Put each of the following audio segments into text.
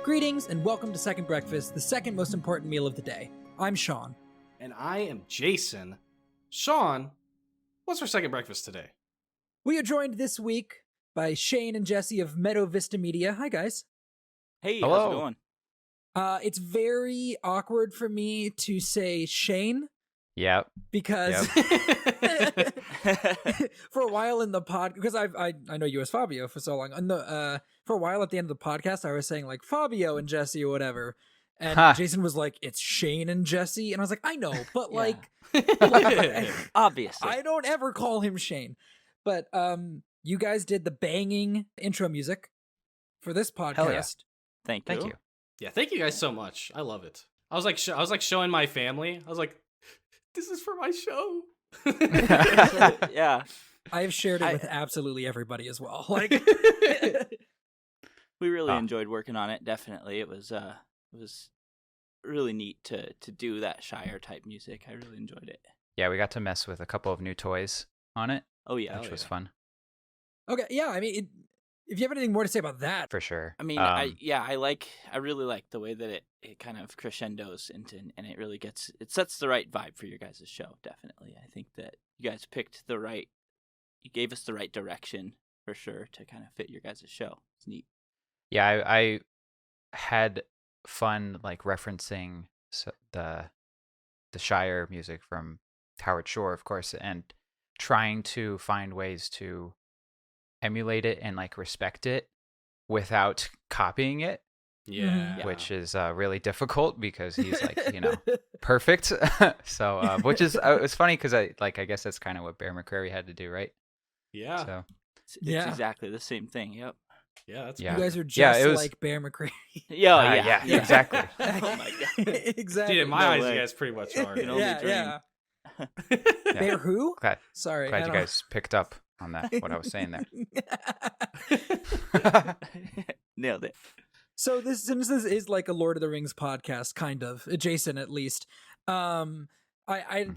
Greetings and welcome to Second Breakfast, the second most important meal of the day. I'm Sean. And I am Jason. Sean, what's for second breakfast today? We are joined this week by Shane and Jesse of Meadow, Vista Media. Hi, guys. Hey, Hello. how's it going? It's very awkward for me to say Shane Yep. because for a while in the pod, because I know you as Fabio for so long. For a while at the end of the podcast, I was saying like Fabio and Jesse or whatever. And Jason was like, it's Shane and Jesse. And I was like, I know, but Yeah. like Obviously. I don't ever call him Shane. But you guys did the banging intro music for this podcast. Hell yeah. Thank Thank you. Yeah, thank you guys so much. I love it. I was like showing my family. I was like, this is for my show. Yeah, I have shared it with absolutely everybody as well. Like, we really enjoyed working on it. Definitely, it was really neat to do that Shire type music. I really enjoyed it. Yeah, we got to mess with a couple of new toys on it, Oh yeah, which was fun okay, yeah. I mean, if you have anything more to say about that, for sure. I mean, I really like the way that it kind of crescendos into, and it really it sets the right vibe for your guys' show. Definitely, I think that you guys you gave us the right direction for sure to kind of fit your guys' show. It's neat. Yeah, I had fun like referencing the Shire music from Howard Shore, of course, and trying to find ways to emulate it and like respect it without copying it, Yeah. which is really difficult because he's like, perfect. So which is it's funny because I guess that's kind of what Bear McCreary had to do, right? Yeah. So It's Yeah. exactly the same thing. Yep. Yeah, that's Yeah. you guys are just Yeah, it was- like Bear McCreary. Yeah. exactly. Oh my god. Exactly. Dude, in my No eyes, way. you guys pretty much are. You can only yeah, dream. yeah. Yeah. Bear who? Glad Sorry. you guys picked up on that, what I was saying there. Nailed it. So since this is like a Lord of the Rings podcast, kind of adjacent at least. I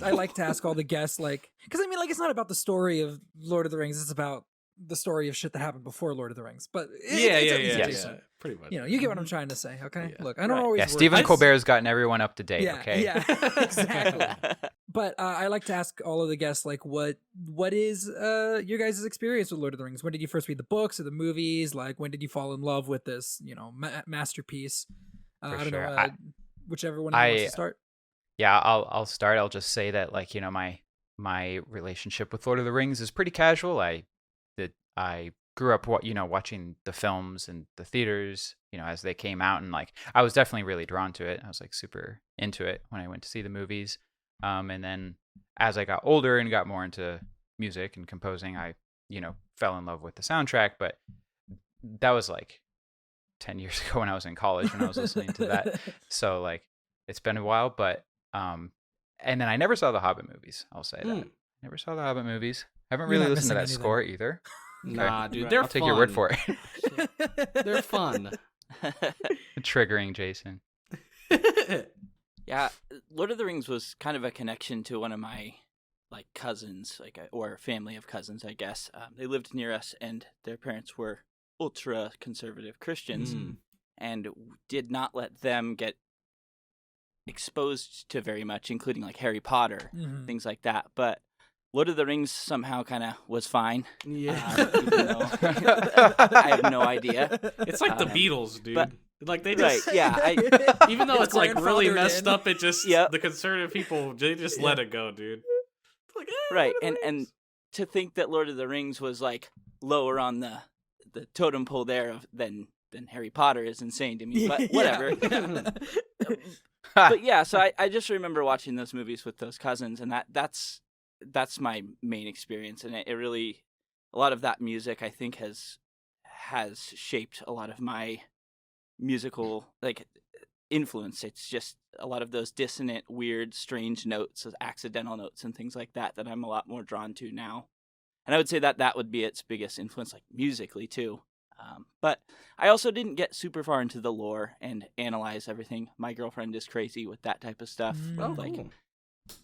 like to ask all the guests, like, because I mean, like, it's not about the story of Lord of the Rings; it's about the story of shit that happened before Lord of the Rings. But it's at least adjacent. Pretty much. You get what I'm trying to say, okay? Yeah. Look, I don't Right. always. Yeah, work- Stephen I- Colbert's gotten everyone up to date, Yeah, okay? yeah, exactly. But I like to ask all of the guests, like, what is your guys' experience with Lord of the Rings? When did you first read the books or the movies? Like, when did you fall in love with this, masterpiece? For I don't sure. know, whichever one of you wants to start. Yeah, I'll start. I'll just say that, like, my relationship with Lord of the Rings is pretty casual. I grew up watching the films and the theaters, as they came out, and like I was definitely really drawn to it. I was like super into it when I went to see the movies. And then as I got older and got more into music and composing, I fell in love with the soundtrack, but that was like 10 years ago when I was in college when I was listening to that. So like it's been a while, but and then I never saw the Hobbit movies. I'll say that. Never saw the Hobbit movies. Haven't You're really not listened to that missing anything. score either. Nah, dude, Right. they're I'll take your word fun. for it. They're fun. Triggering Jason. Yeah, Lord of the Rings was kind of a connection to one of my like cousins, or family of cousins, I guess. They lived near us, and their parents were ultra conservative Christians, and did not let them get exposed to very much, including like Harry Potter, Mhm. things like that. But Lord of the Rings somehow kind of was fine. Yeah. Even though I have no idea. It's like the Um, Beatles, dude. but- Like they Right? just Yeah. even though it's like really grandfathered messed in. up, it just Yep. the conservative people they just let it go, dude. It's like, Right, Lord of the and Rings. to think that Lord of the Rings was like lower on the totem pole there than Harry Potter is insane to me. But whatever. But yeah, so I just remember watching those movies with those cousins, and that's my main experience, and it really, a lot of that music I think has shaped a lot of my musical like influence. It's just a lot of those dissonant, weird, strange notes, those accidental notes and things like that I'm a lot more drawn to now. And I would say that would be its biggest influence, like musically too. But I also didn't get super far into the lore and analyze everything. My girlfriend is crazy with that type of stuff. Oh, Like cool.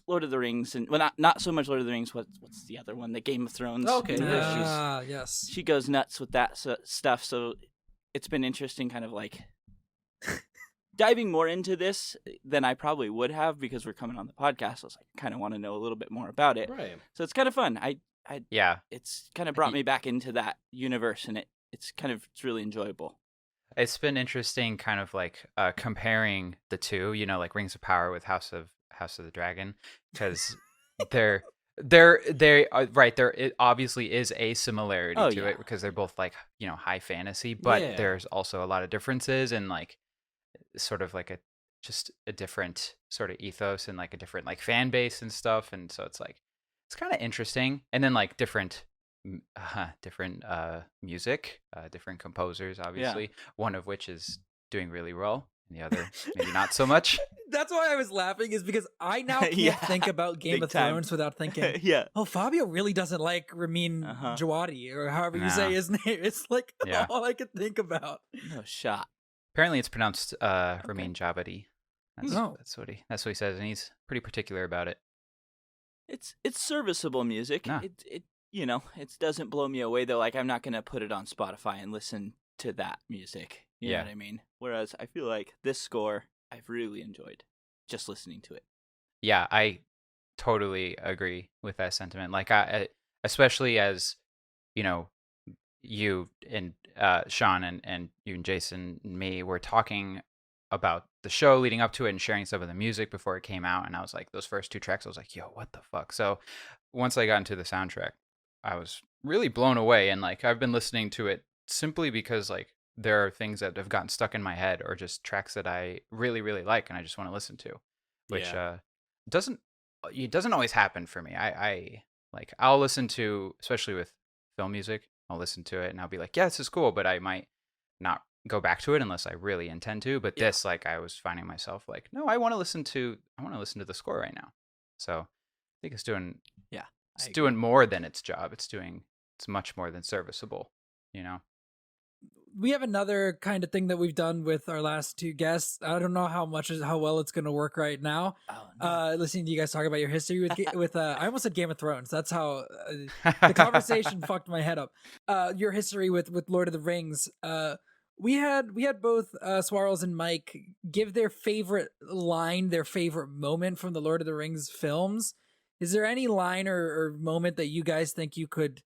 Lord of the Rings, and well, not so much Lord of the Rings. What's the other one? The Game of Thrones. Okay, Yes. She goes nuts with that stuff. So it's been interesting, kind of like diving more into this than I probably would have because we're coming on the podcast. So I was like, I kind of want to know a little bit more about it. Right. So it's kind of fun. Yeah. It's kind of brought me back into that universe, and it's really enjoyable. It's been interesting kind of like comparing the two, like Rings of Power with House of the Dragon, because they are right there. It obviously is a similarity to it because they're both like high fantasy, but there's also a lot of differences and like sort of like just a different sort of ethos and like a different like fan base and stuff, and so it's like it's kind of interesting. And then like different music, different composers, obviously. One of which is doing really well, and the other maybe not so much. That's why I was laughing, is because I now can't think about Game of Thrones without thinking, oh, Fabio really doesn't like Ramin Djawadi, or however you say his name. It's like all I could think about. No shot. Apparently, it's pronounced Ramin Djawadi. That's what he says, and he's pretty particular about it. It's serviceable music. Nah. It doesn't blow me away though. Like I'm not gonna put it on Spotify and listen to that music. You know what I mean? Whereas I feel like this score I've really enjoyed just listening to it. Yeah, I totally agree with that sentiment. Like I especially as you and Sean and you and Jason and me were talking about the show leading up to it and sharing some of the music before it came out, and I was like, those first two tracks, I was like, yo, what the fuck? So once I got into the soundtrack, I was really blown away, and like I've been listening to it simply because like there are things that have gotten stuck in my head or just tracks that I really, really like and I just want to listen to, which doesn't always happen for me. I'll listen to, especially with film music, I'll listen to it and I'll be like, yeah, this is cool, but I might not go back to it unless I really intend to. But this, like, I was finding myself like, no, I want to listen to the score right now. So I think it's doing doing more than its job. It's much more than serviceable, We have another kind of thing that we've done with our last two guests. I don't know how well it's going to work right now. Oh, no. Listening to you guys talk about your history with I almost said Game of Thrones. That's how the conversation fucked my head up. Your history with Lord of the Rings. We had both Swarles and Mike give their favorite line, their favorite moment from the Lord of the Rings films. Is there any line or moment that you guys think you could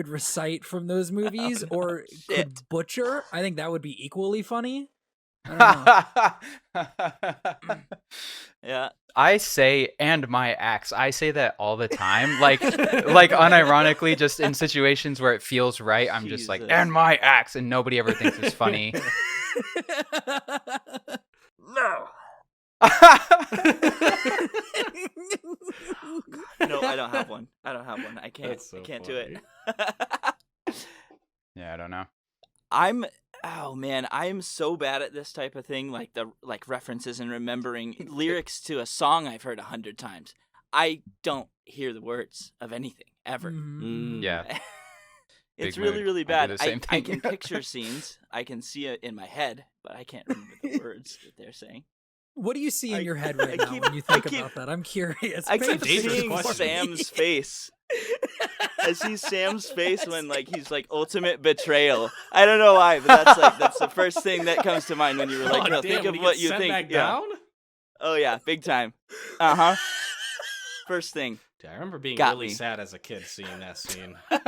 recite from those movies or could butcher? I think that would be equally funny. I don't know. Yeah. I say, and my axe. I say that all the time, like unironically, just in situations where it feels right. I'm just like, and my axe, and nobody ever thinks it's funny. No. No, I don't have one. I can't. So I can't funny. do it. Yeah, I don't know. I'm so bad at this type of thing, like references and remembering lyrics to a song I've heard 100 times. I don't hear the words of anything ever. Yeah. It's Big really, mood. really I bad. do the same I thing. can picture scenes. I can see it in my head, but I can't remember the words that they're saying. What do you see in your head right now when you think about that? I'm curious. I Paint keep the picture seeing for me. Sam's face. I see Sam's face when he's like ultimate betrayal. I don't know why, but that's the first thing that comes to mind when you were like, no, think of what you think. Back down? Oh yeah, big time. First thing. Dude, I remember being Got really me. sad as a kid seeing that scene. I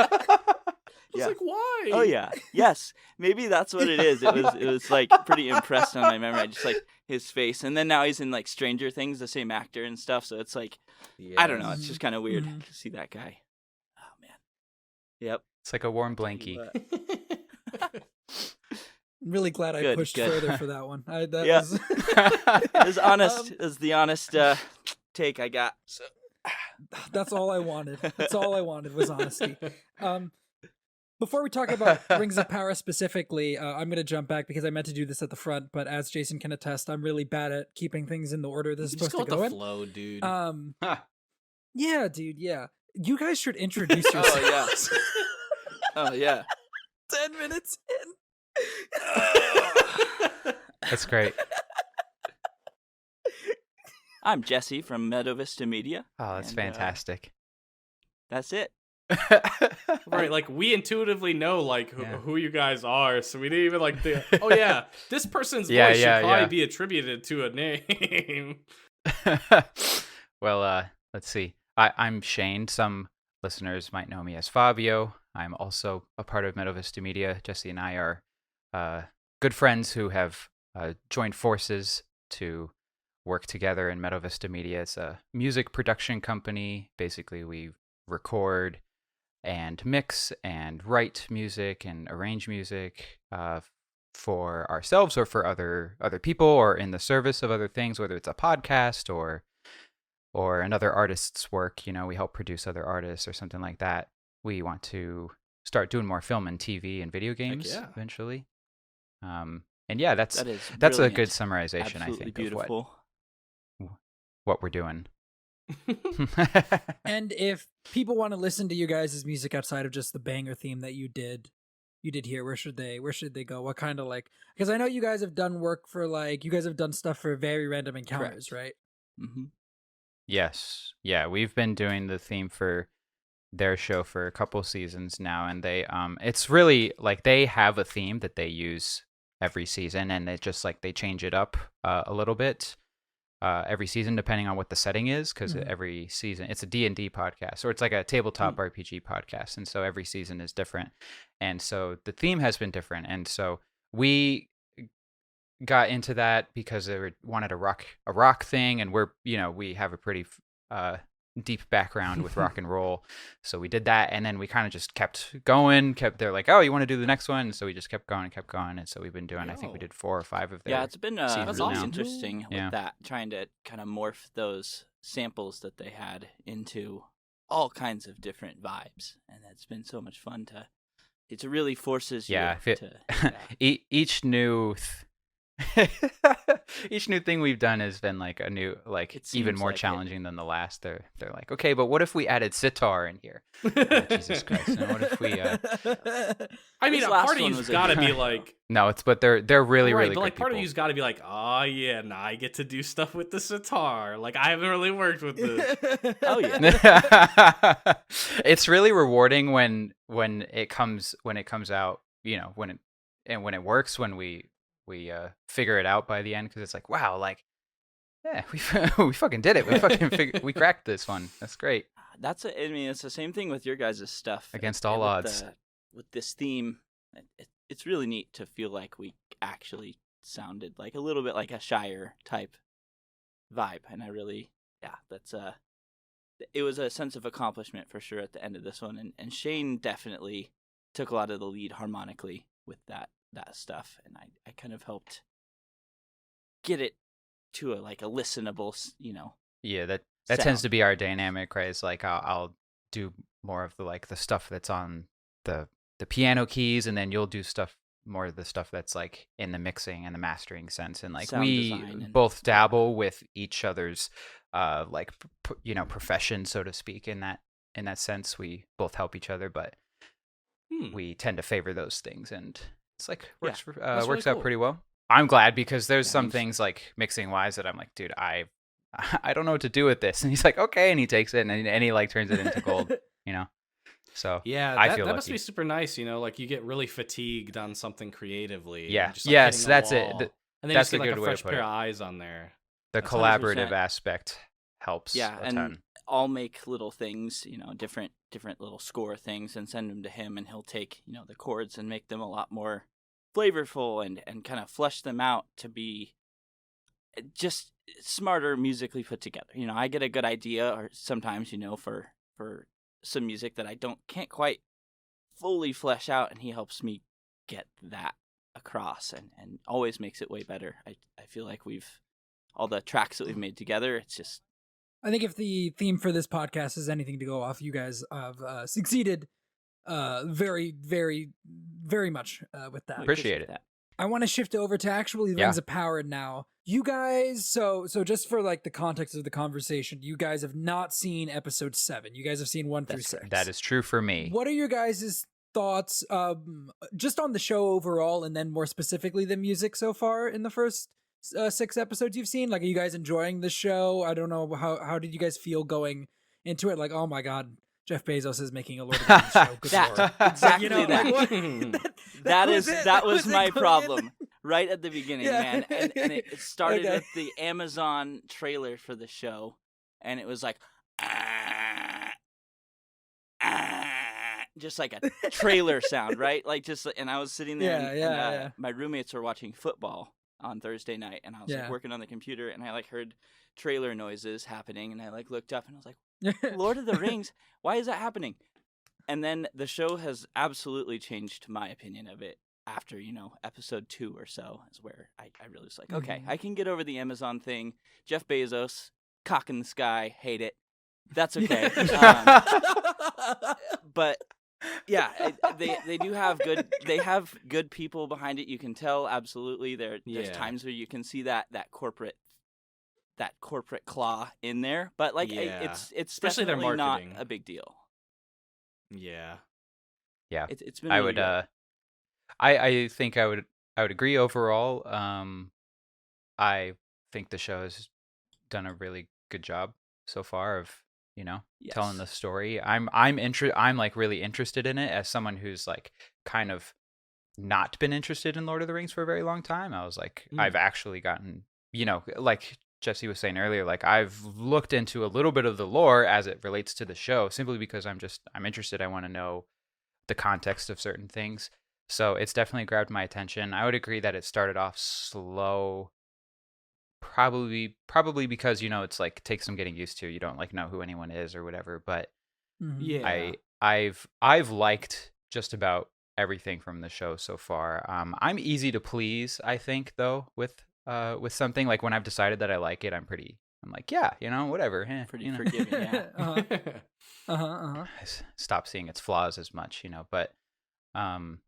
was Yeah. like, why? Oh yeah, yes. Maybe that's what it is. It was like pretty impressed on my memory. I just like his face, and then now he's in like Stranger Things, the same actor and stuff. So it's like I don't know. It's just kind of weird to see that guy. Oh man. Yep. It's like a warm blankie. I'm really glad I pushed further for that one. It was honest. It was the honest take I got. So That's all I wanted. That's all I wanted was honesty. Before we talk about Rings of Power specifically, I'm going to jump back because I meant to do this at the front, but as Jason can attest, I'm really bad at keeping things in the order this is Just supposed go to with go the flow, dude. in. Yeah, dude, yeah. You guys should introduce yourselves. Oh yeah. 10 minutes in. That's great. I'm Jesse from Meadow Vista Media. Oh, that's And, fantastic. That's it. Right, like we intuitively know like Yeah. who you guys are, so we didn't even like think, oh yeah, this person's Yeah, voice yeah, should probably yeah. be attributed to a name. Well, let's see. I'm Shane. Some listeners might know me as Fabio. I'm also a part of Meadow Vista Media. Jesse and I are good friends who have joined forces to work together in Meadow Vista Media. It's a music production company. Basically, we record and mix and write music and arrange music for ourselves or for other people, or in the service of other things, whether it's a podcast or another artist's work. You know, we help produce other artists or something like that. We want to start doing more film and TV and video games yeah. eventually. And yeah, that's That is a good brilliant. summarization, Absolutely I think, beautiful. of what we're doing. And if people want to listen to you guys' music outside of just the banger theme that you did here, where should they go? What kind of like, because I know you guys have done work for like, you guys have done stuff for Very Random Encounters, Correct. right? Mm-hmm. Yes. Yeah, we've been doing the theme for their show for a couple seasons now, and they it's really like they have a theme that they use every season, and it just like they change it up a little bit every season depending on what the setting is, because every season it's a D&D podcast, or it's like a tabletop RPG podcast, and so every season is different, and so the theme has been different, and so we got into that because they wanted a rock thing, and we have a pretty deep background with rock and roll, so we did that, and then we kind of just kept going. They're like, oh, you want to do the next one, and so we just kept going, and so we've been doing. I think we did 4 or 5 of their. Yeah, it's been seasons really now. interesting with Yeah. that, trying to kind of morph those samples that they had into all kinds of different vibes, and it's been so much fun to. It really forces you to. Each new. Each new thing we've done has been like a new, like It even seems more like it. challenging than the last. They're like, okay, but what if we added sitar in here? Oh, Jesus Christ! And what if we? I mean, This a last part of one you's was a got to good be one. like, No, but they're really right, really but good like part of people. you's got to be like, oh yeah, now I get to do stuff with the sitar. Like I haven't really worked with this. Oh yeah. It's really rewarding when it comes out, when it works, when we figure it out by the end, because it's like, wow, like, yeah, we fucking did it. We cracked this one. That's great. I mean, it's the same thing with your guys' stuff. Against all with odds. With this theme, it's really neat to feel like we actually sounded like a little bit like a Shire type vibe, and it was a sense of accomplishment for sure at the end of this one, and Shane definitely took a lot of the lead harmonically with that stuff, and I kind of helped get it to a listenable, Yeah, that sound. tends to be our dynamic, right? It's like I'll do more of the stuff that's on the piano keys, and then you'll do more of the stuff that's like in the mixing and the mastering sense, and like Sound we design and- both dabble with each other's profession, so to speak. In that sense, we both help each other, but we tend to favor those things, and it's like works really out cool. pretty well. I'm glad, because there's Yeah, some he's- things like mixing wise that I'm like, dude, I don't know what to do with this, and he's like, okay, and he takes it and he like turns it into gold, So Yeah, I that, feel that must lucky. be super nice. Like you get really fatigued on something creatively. Yeah. and just, like, Yes, hitting a that's it. wall. Th- And then that's you a see like good a way to fresh put pair it. of eyes on there. The That's collaborative 100%. aspect helps Yeah, a and ton. I'll make little things, different little score things, and send them to him, and he'll take, the chords and make them a lot more flavorful and kind of flesh them out to be just smarter musically put together. I get a good idea, or sometimes, for some music that I can't quite fully flesh out, and he helps me get that across, and always makes it way better. I feel like all the tracks that we've made together, it's just. I think if the theme for this podcast is anything to go off, you guys have succeeded very, very, very much with that. Appreciate it. that. I want to shift over to actually Yeah. Rings of Power now. You guys, so just for like the context of the conversation, you guys have not seen episode 7. You guys have seen 1 through That's 6. That is true for me. What are your guys' thoughts just on the show overall, and then more specifically the music so far in the first 6 episodes you've seen? Like, are you guys enjoying the show? I don't know, how did you guys feel going into it? Like, oh my god, Jeff Bezos is making a Lord of the Rings show. Good That- lord. exactly You know, that. like, what- That was it my going problem in. right at the beginning, Yeah. man. And it started Okay. with the Amazon trailer for the show, and it was like, just like a trailer sound, right? Like just, and I was sitting there, and Yeah. my roommates were watching football on Thursday night, and I was like Yeah. working on the computer, and I like heard trailer noises happening, and I like looked up, and I was like, Lord of the Rings, why is that happening? And then the show has absolutely changed my opinion of it after, episode 2 or so is where I really was like, okay, I can get over the Amazon thing. Jeff Bezos, cock in the sky, hate it. That's okay. But yeah, they do have good people behind it. You can tell absolutely there's Yeah. times where you can see that corporate claw in there, but like Yeah. it's Especially their definitely not marketing. a big deal. Yeah. Yeah. It's been I really would good. I think I would agree overall. I think the show has done a really good job so far of, telling the Yes. story. I'm like really interested in it as someone who's like kind of not been interested in Lord of the Rings for a very long time. I was like, I've actually gotten, like Jesse was saying earlier, like I've looked into a little bit of the lore as it relates to the show simply because I'm interested. I want to know the context of certain things. So it's definitely grabbed my attention. I would agree that it started off slow, probably because it's like takes some getting used to. You don't like know who anyone is or whatever. But Mhm. Yeah. I've liked just about everything from the show so far. I'm easy to please, I think, though, with something like when I've decided that I like it, I'm like, yeah, whatever. Pretty forgiving, yeah. Uh-huh. I stop seeing its flaws as much, but I'm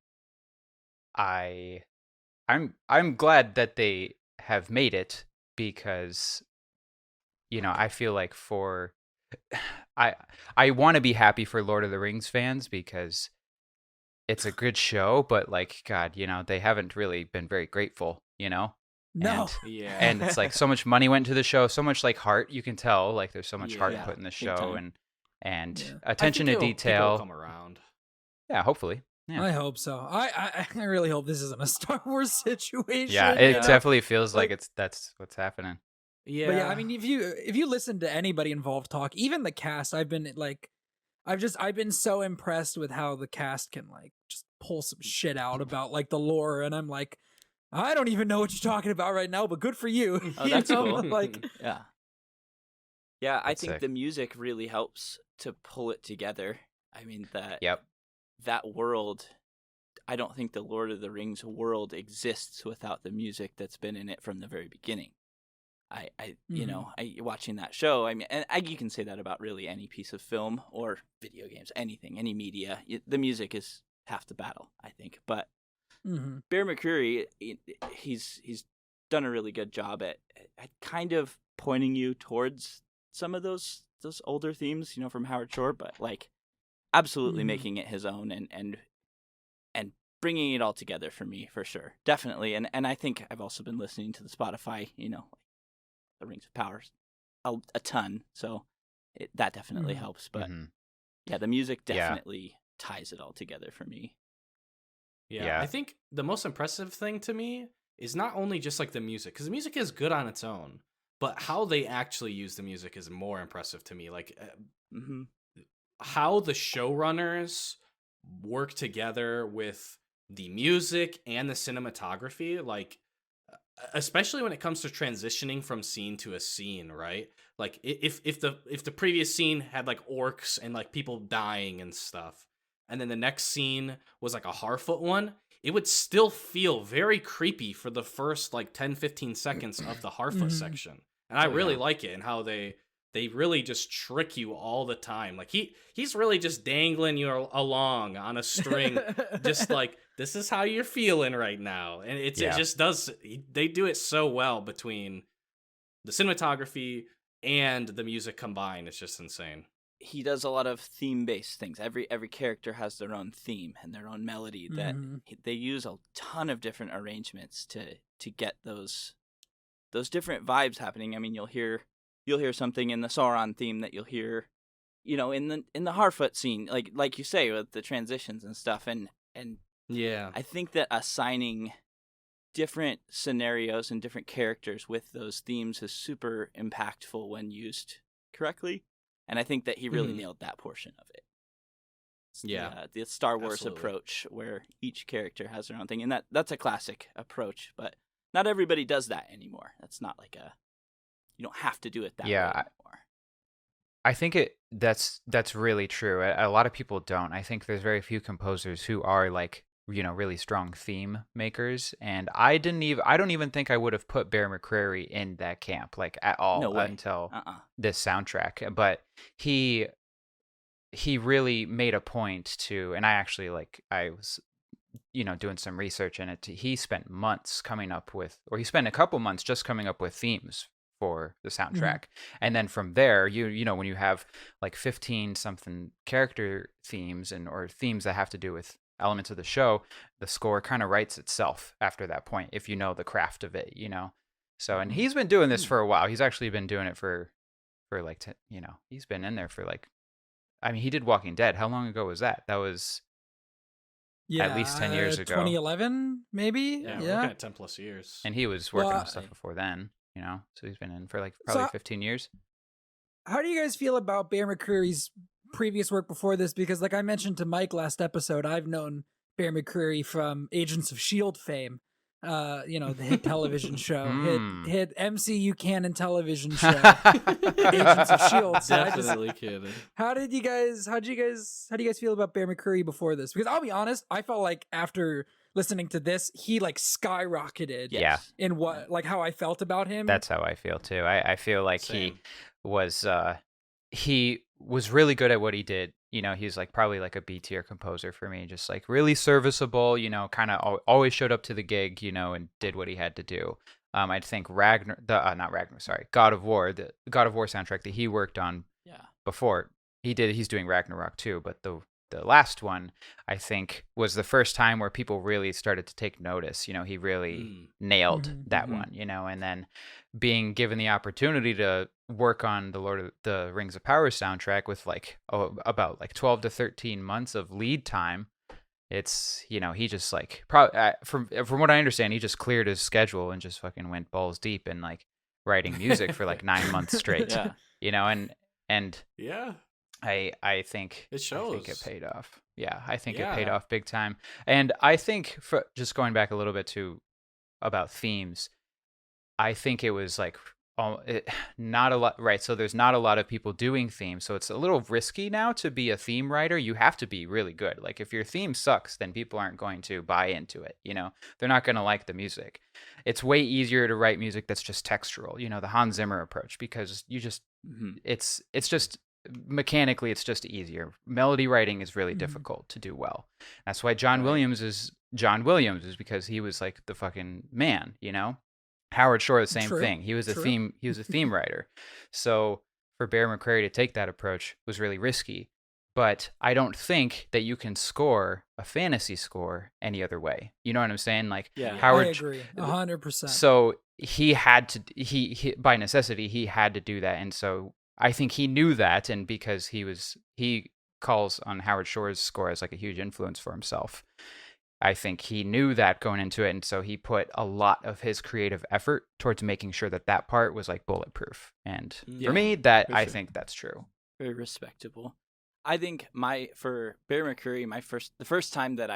glad that they have made it because I feel like I want to be happy for Lord of the Rings fans because it's a good show, but like God, they haven't really been very grateful, No. Yeah. and it's like so much money went into the show, so much like heart, you can tell like there's so much heart Yeah, put in the big show time. and Yeah. attention to People will detail. come around. Yeah, hopefully. Yeah. I hope so. I really hope this isn't a Star Wars situation. Yeah, it Yeah. definitely feels like Like- that's what's happening. Yeah. But yeah, I mean, if you listen to anybody involved talk, even the cast, I've been so impressed with how the cast can like just pull some shit out about like the lore, and I'm like, I don't even know what you're talking about right now, but good for you. Oh, You that's know? cool. Like, Yeah. Yeah, I That's think sick. the music really helps to pull it together. I mean Yep. that world, I don't think the Lord of the Rings world exists without the music that's been in it from the very beginning. Watching that show, I mean, you can say that about really any piece of film or video games, anything, any media. The music is half the battle, I think. But mhm. Bear McCreary, he's done a really good job at kind of pointing you towards some of those older themes, from Howard Shore, but like absolutely Mhm. making it his own and bringing it all together for me, for sure, definitely. And I think I've also been listening to the Spotify, the Rings of Power, a ton, so that definitely Mhm. helps. But Mhm. yeah, the music Yeah. definitely ties it all together for me. Yeah, I Yeah. think the most impressive thing to me is not only just like the music, because the music is good on its own, but how they actually use the music is more impressive to me. Like Hmm. how the showrunners work together with the music and the cinematography, like especially when it comes to transitioning from scene to a scene, right? Like if the previous scene had like orcs and like people dying and stuff, and then the next scene was like a Harfoot one, it would still feel very creepy for the first like 10-15 seconds of the Harfoot Mhm. section. And I Oh, really yeah. like it and how they really just trick you all the time. Like he's really just dangling you along on a string, just like, this is how you're feeling right now. And it Yeah. just does, they do it so well between the cinematography and the music combined. It's just insane. He does a lot of theme-based things. Every character has their own theme and their own melody that Mhm. they use a ton of different arrangements to get those different vibes happening. I mean, you'll hear something in the Sauron theme that you'll hear in the Harfoot scene, like you say, with the transitions and stuff, and Yeah. I think that assigning different scenarios and different characters with those themes is super impactful when used correctly, and I think that he really nailed that portion of it. It's the Star Wars Absolutely. approach, where each character has their own thing, and that's a classic approach, but not everybody does that anymore. That's not like you don't have to do it that way anymore. I think that's really true. A lot of people don't. I think there's very few composers who are like, really strong theme makers, and I don't even think I would have put Bear McCreary in that camp like at all No way. until this soundtrack. But he really made a point to, and I actually I was doing some research in it. He spent months coming up with, or he spent a couple months just coming up with themes for the soundtrack. And then from there, when you have like 15 something character themes or themes that have to do with elements of the show, the score kind of writes itself after that point, if you know the craft of it, So, and he's been doing this for a while. He's actually been doing it for like, he's been in there for like, I mean, he did Walking Dead. How long ago was that? That was at least 10 years ago. 2011, maybe? Yeah, we're looking at 10 plus years. And he was working on stuff before then, So he's been in for like probably 15 years. How do you guys feel about Bear McCreary's previous work before this? Because like I mentioned to Mike last episode, I've known Bear McCreary from Agents of S.H.I.E.L.D. fame. The hit television show, hit MCU canon television show, Agents of S.H.I.E.L.D. So Definitely kidding. How do you guys feel about Bear McCreary before this? Because I'll be honest, I felt like after listening to this, he like skyrocketed. Yeah. In how I felt about him. That's how I feel too. I feel like Same. he was really good at what he did. He's like probably like a B tier composer for me, just like really serviceable, kind of always showed up to the gig, and did what he had to do. I think God of War, the God of War soundtrack that he worked on before, he's doing Ragnarok too, but the last one, I think, was the first time where people really started to take notice. He really nailed that one, and then being given the opportunity to work on the Lord of the Rings of Power soundtrack with about 12 to 13 months of lead time. It's, he just like, from what I understand, he just cleared his schedule and just fucking went balls deep in like writing music for like 9 months straight, and yeah. I think it shows. I think it paid off. Yeah, I think it paid off big time. And I think, for just going back a little bit about themes, I think it was like not a lot, right? So there's not a lot of people doing themes, so it's a little risky now to be a theme writer. You have to be really good. Like if your theme sucks, then people aren't going to buy into it. They're not going to like the music. It's way easier to write music that's just textural. The Hans Zimmer approach, because you just it's just mechanically it's just easier. Melody writing is really difficult to do well. That's why John Williams is because he was like the fucking man. Howard Shore, the same thing. He was a theme writer. So for Bear McCreary to take that approach was really risky. But I don't think that you can score a fantasy score any other way. You know what I'm saying? Like Howard, I agree 100%. So he had to. He by necessity he had to do that, and so I think he knew that, and because he calls on Howard Shore's score as like a huge influence for himself. I think he knew that going into it, and so he put a lot of his creative effort towards making sure that part was like bulletproof. And for me, I think that's true. Very respectable. I think for Bear McCreary, the first time that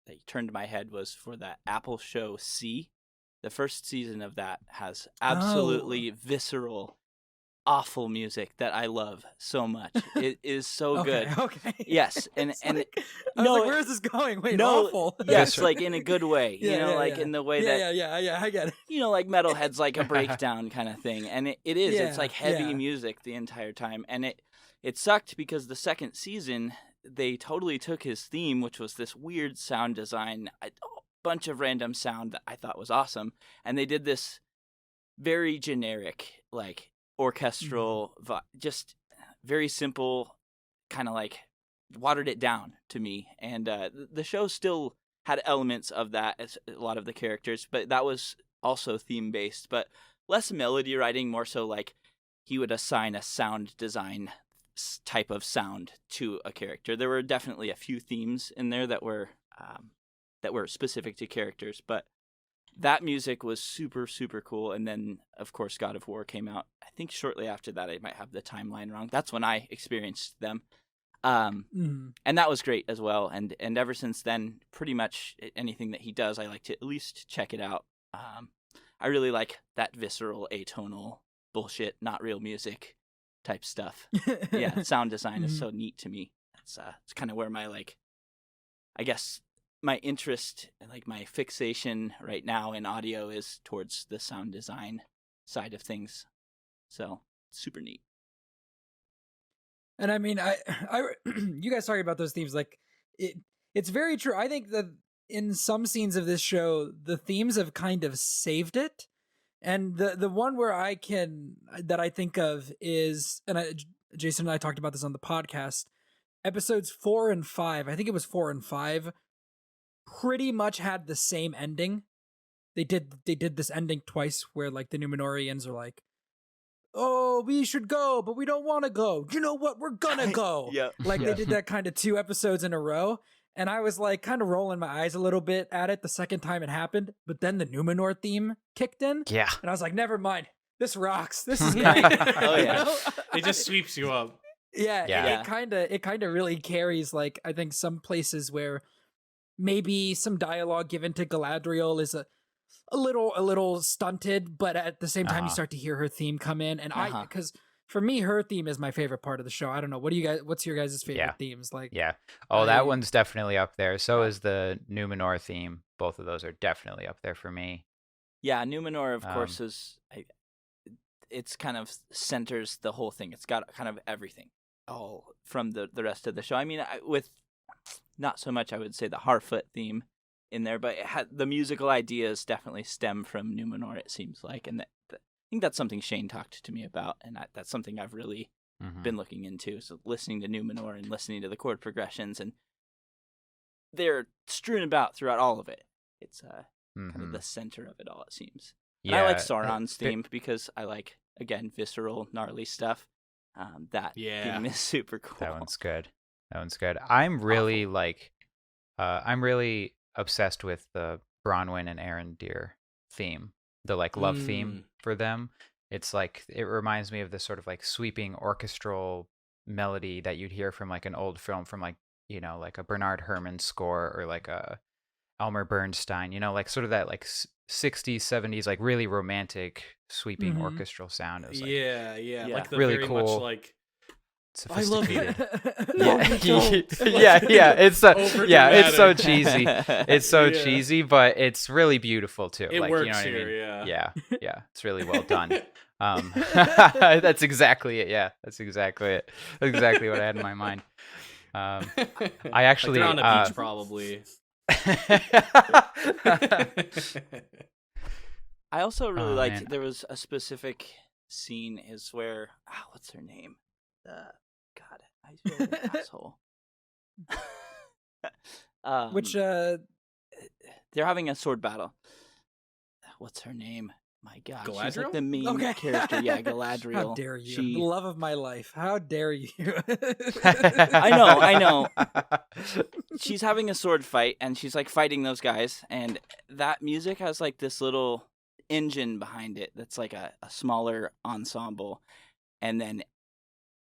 he turned my head was for that Apple show C. The first season of that has absolutely visceral, awful music that I love so much. It is so good. Okay. Yes, and I was like, where is this going? Wait, awful. Yes, like in a good way. In the way that I get it. Like Metalhead's like a breakdown kind of thing, and it is. It's like heavy music the entire time, and it sucked because the second season they totally took his theme, which was this weird sound design, a bunch of random sound that I thought was awesome, and they did this very generic like orchestral, just very simple, kind of like watered it down to me. And the show still had elements of that, as a lot of the characters, but that was also theme based, but less melody writing, more so like he would assign a sound design type of sound to a character. There were definitely a few themes in there that were specific to characters, but that music was super, super cool. And then, of course, God of War came out. I think shortly after that. I might have the timeline wrong. That's when I experienced them. And that was great as well. And ever since then, pretty much anything that he does, I like to at least check it out. I really like that visceral, atonal bullshit, not real music type stuff. Yeah, sound design is so neat to me. It's kind of where my, like, I guess my interest and like my fixation right now in audio is towards the sound design side of things. So super neat. And I mean, I you guys talking about those themes, like it's very true. I think that in some scenes of this show, the themes have kind of saved it. And the one where I think of is, and Jason and I talked about this on the podcast, episodes 4 and 5. I think it was 4 and 5. Pretty much had the same ending. They did this ending twice, where like the Numenorians are like, "Oh, we should go, but we don't want to go. You know what? We're gonna go." Yeah. Like they did that kind of 2 episodes in a row. And I was like kind of rolling my eyes a little bit at it the second time it happened. But then the Numenor theme kicked in. Yeah. And I was like, never mind. This rocks. This is great. Oh, yeah. You know? It just sweeps you up. Yeah. It kind of really carries, like, I think some places where maybe some dialogue given to Galadriel is a little stunted, but at the same time you start to hear her theme come in. And because for me, her theme is my favorite part of the show. I don't know. What's your guys' favorite themes? Like, that one's definitely up there. So is the Numenor theme. Both of those are definitely up there for me. Yeah, Numenor, of course, is it's kind of centers the whole thing. It's got kind of everything, all from the rest of the show. I mean, with not so much, I would say, the Harfoot theme in there, but the musical ideas definitely stem from Numenor, it seems like, and I think that's something Shane talked to me about, and that's something I've really been looking into. So listening to Numenor and listening to the chord progressions, and they're strewn about throughout all of it. It's kind of the center of it all, it seems. And I like Sauron's theme because I like, again, visceral, gnarly stuff. That theme is super cool. That one's good. I'm really I'm really obsessed with the Bronwyn and Arondir theme. The like love theme for them. It's like, it reminds me of this sort of like sweeping orchestral melody that you'd hear from like an old film, from like, you know, like a Bernard Herrmann score, or like a Elmer Bernstein, you know, like sort of that like 60s, 70s, like really romantic sweeping orchestral sound. It was like, like the really very cool, much like, I love you. It's so cheesy. It's so cheesy, but it's really beautiful too. It like, works you know what here, I mean? Yeah. It's really well done. That's exactly it. Yeah, that's exactly it. That's exactly what I had in my mind. I actually like they're on a beach, probably. I also really liked, there was a specific scene is where, what's her name? God, I feel like an asshole. which they're having a sword battle. What's her name? My God, Galadriel? she's like the main character. Yeah, Galadriel. How dare you? The love of my life. How dare you? I know. She's having a sword fight, and she's like fighting those guys, and that music has like this little engine behind it that's like a smaller ensemble, and then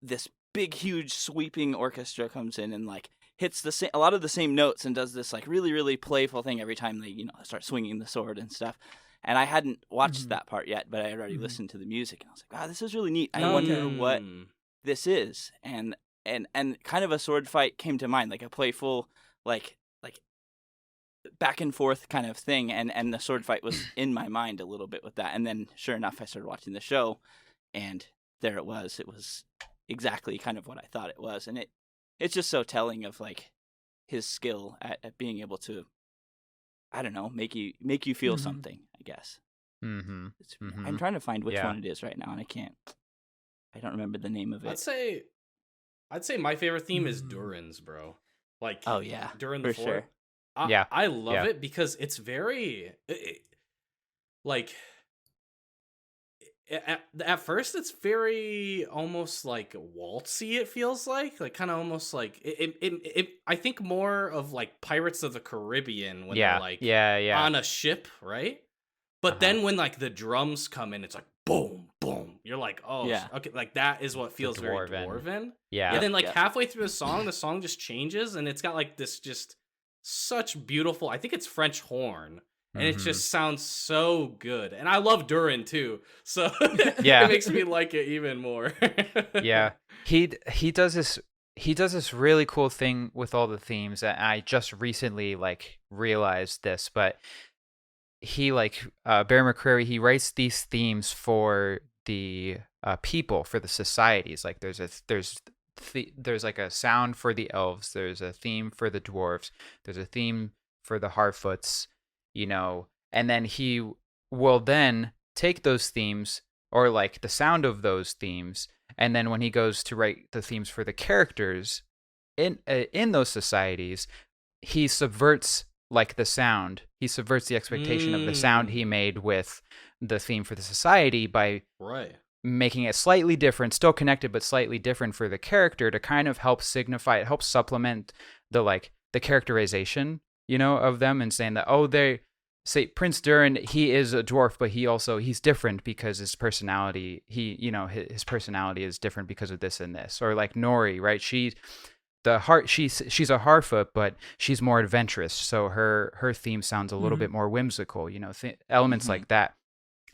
this big, huge, sweeping orchestra comes in and like hits a lot of the same notes, and does this like really, really playful thing every time they, start swinging the sword and stuff. And I hadn't watched that part yet, but I had already listened to the music, and I was like, wow, this is really neat. I wonder what this is. And kind of a sword fight came to mind, like a playful, like back and forth kind of thing. And the sword fight was in my mind a little bit with that. And then sure enough, I started watching the show, and there it was. It was exactly kind of what I thought it was. And it's just so telling of like his skill at being able to, I don't know, make you feel something, I guess. I'm trying to find which one it is right now, and I don't remember the name of it. I'd say my favorite theme is Durin's, bro. Like, oh yeah, Durin the for Fourth. Sure. I love it because it's very like at first it's very almost like waltzy. It feels like kind of almost like I think more of like Pirates of the Caribbean when they're Yeah, like yeah. on a ship, right? But then when like the drums come in, it's like boom, boom. You're like, oh, Yeah. okay, like that is what feels very dwarven. dwarven. Yeah. And then like Yep. halfway through the song just changes, and it's got like this just such beautiful. I think it's French horn, and it Mhm. just sounds so good. And I love Duran too, so Yeah. it makes me like it even more. Yeah. He does this really cool thing with all the themes, and I just recently like realized this, but he like Bear McCreary, he writes these themes for the people, for the societies. Like there's like a sound for the elves, there's a theme for the dwarves, there's a theme for the Harfoots, and then he will then take those themes, or like the sound of those themes, and then when he goes to write the themes for the characters in those societies, he subverts like the sound. He subverts the expectation of the sound he made with the theme for the society by right. making it slightly different, still connected but slightly different for the character, to kind of help signify, it helps supplement the characterization, of them, and saying that, oh, they say Prince Durin, he is a dwarf, but he's different because his personality, his personality is different because of this and this. Or like Nori, right? She's a Harfoot, but she's more adventurous, so her theme sounds a little bit more whimsical, elements like that.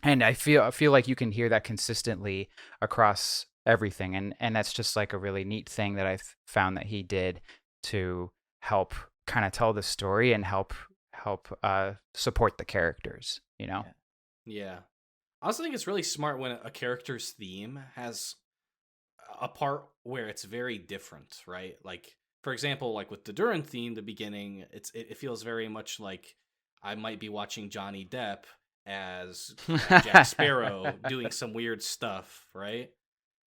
And I feel like you can hear that consistently across everything, and that's just like a really neat thing that I've found that he did to help kind of tell the story and help support the characters. Yeah. I also think it's really smart when a character's theme has a part where it's very different, right? Like, for example, like with the Duran theme, the beginning, it feels very much like I might be watching Johnny Depp as Jack Sparrow doing some weird stuff, right?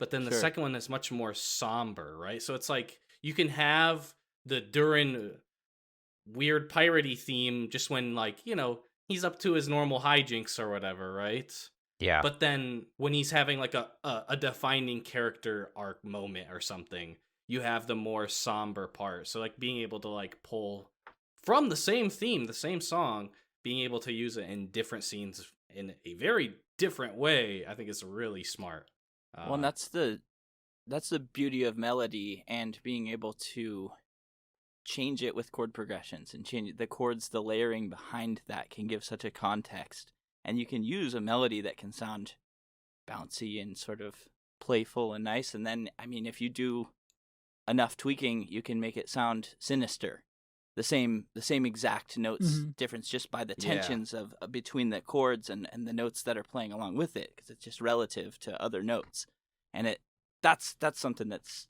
But then the second one is much more somber, right? So it's like you can have the Duran weird piratey theme just when, like, he's up to his normal hijinks or whatever, right? Yeah. But then when he's having like a defining character arc moment or something, you have the more somber part. So like being able to like pull from the same theme, the same song, being able to use it in different scenes in a very different way, I think is really smart. Well, and that's the beauty of melody, and being able to change it with chord progressions and change the chords, the layering behind that can give such a context. And you can use a melody that can sound bouncy and sort of playful and nice. And then, I mean, if you do enough tweaking, you can make it sound sinister. The same exact notes difference just by the tensions of between the chords and the notes that are playing along with it, because it's just relative to other notes. And that's something that's